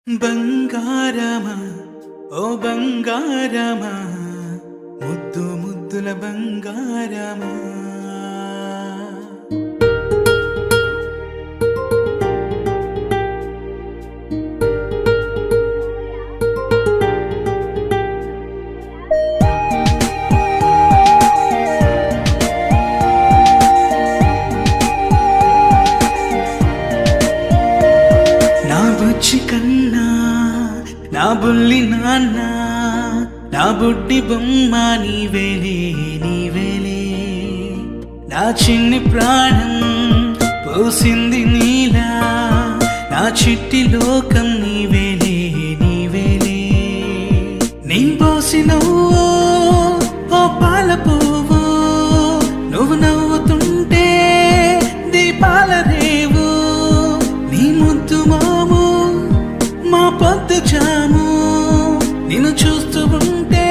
బంగారమా ఓ బంగారమా ముద్దు ముద్దుల బంగారమా నా బుజ్జి కన్నా నా బుల్లి నాన్న నా బుడ్డి బొమ్మ నీవేలే నీవేలే నా చిన్ని ప్రాణం పోసింది నీలా నా చిట్టి లోకం నీవేలే నీవేలే నీ పోసినవో ఓ పాల పువ్వు నువ్వు నవ్వుతుంటే దీపాల రేవు నీ ముద్దు మాము మా పొద్దు జాము నిన్ను చూస్తూ ఉంటే